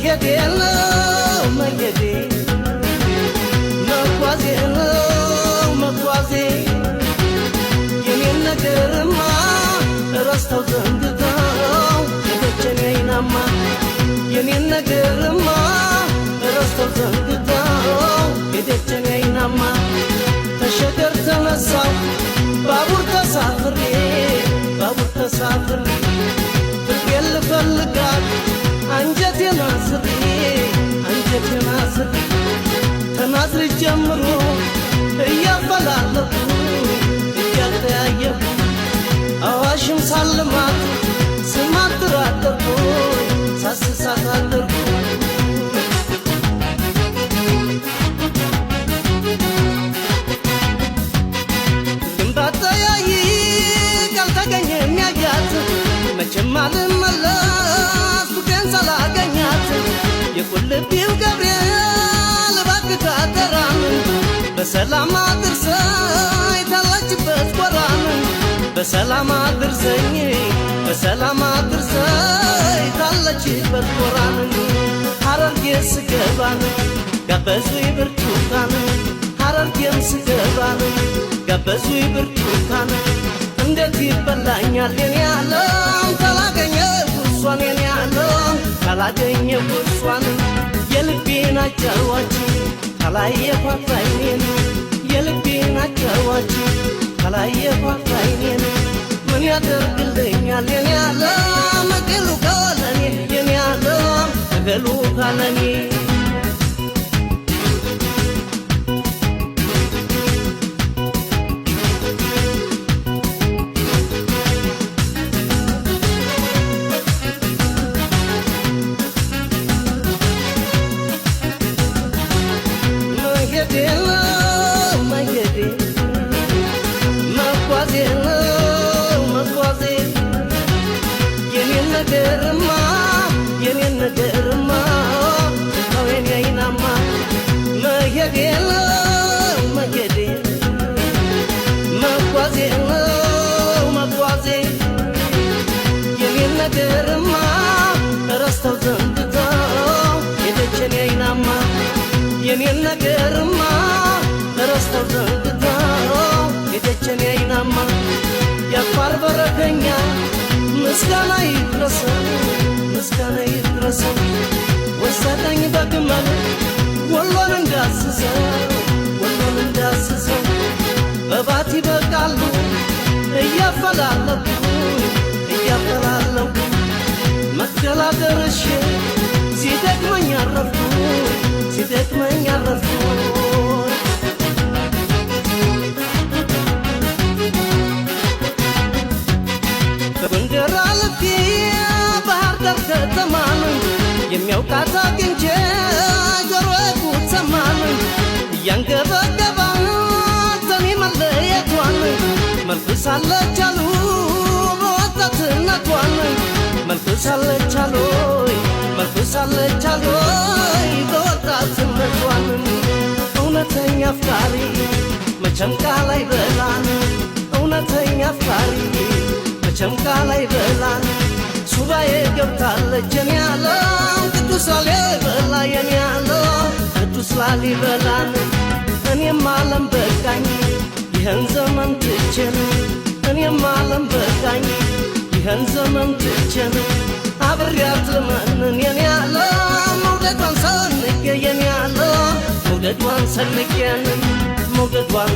መሄዴ ነው መሄዴ መጓዜ ነው መጓዜ የኔን ነገርማ ረስተው ዘንግተው የደጀኔ አይናማ የኔን ነገርማ ረስተው ዘንግተው የደጀኔ አይናማ ተሸገር ተነሳው ባቡር ተሳፍሬ ፍቅሬን ልፈልጋት አንጀቴን አስሬ ተናዝሬ ጀምሮ እያፈላለኩ እያተያየሁ አዋሽም ሳልማት ስማትራደርኩ ሳስሳት አደርኩ መቼም አልመለስ ፍቅሬን ሳላገኛት የቁልቢው ገብርኤል እባክህ አደራን በሰላም አድርሰኝ ታለችበት ጎራን በሰላም አድርሰኝ ታለችበት ጎራን ሐረርጌ ስገባን ጋበዙኝ ብርቱካን ሐረርጌም ስገባን ጋበዙኝ ብርቱካን እንዴት ይበላኛል የኔ ዓለም ካላገኘሁ እሷን የኔ ዓለም ካላገኘሁ እሷን የልቤን አጫዋች ካላየኋት ዓይኔን የልቤን አጫዋች ካላየኋት ዓይኔን ምን ያደርግልኛል የኔ ዓለም እገሉ ካለኔ የኔ ዓለም እገሉ ካለኔ የኔን ነገርማ ተው የኔ አይናማ መሄዴ ነው መሄዴ መጓዜ ነው መጓዜ የኔን ነገርማ ረስተው ዘንግተው የደጀኔ አይናማ የኔን ነገርማ ረስተው ዘንግተው የደጀኔ አይናማ ያፋር በረከኛ ምስጋና ይድረሰው ወሰደኝ በግመል ወሎን እንዳስሰው በባቲ በቃሉ እያፈላለኩ መቅደላ ደርሼ ሲደክመኝ አረፍኩ በጎንደር አልፌ ባህር ዳር ከተማን የሚያውቃት አግኝቼ ጆሮዬ ጉድ ሰማን እያንገበገባን ተኔ መለየቷን መልክ ሳለቻሉ በወጣትነቷን መልክ ሳለቻሉ በወጣትነቷን እውነተኛ አፍቃሪ መቼም ቃል አይበላን እውነተኛ አፍቃሪ መቼም ቃል አይበላን ሱባኤ ገብታለች የኔ ዓለም ቅዱስ ላሊበላ የኔ ዓለም ቅዱስ ላሊበላን እኔም ዓለም በቃኝ ይህን ዘመን ትቼን እኔም ዓለም በቃኝ ይህን ዘመን ትቼን አብሬያት ልመንን የኔ ዓለም መውደዷን ሰንቄ የኔ ዓለም መውደዷን ሰንቄን መውደዷን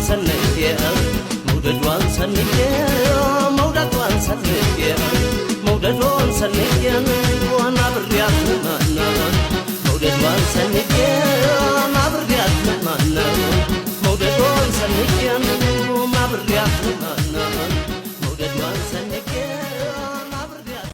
ሰንቄን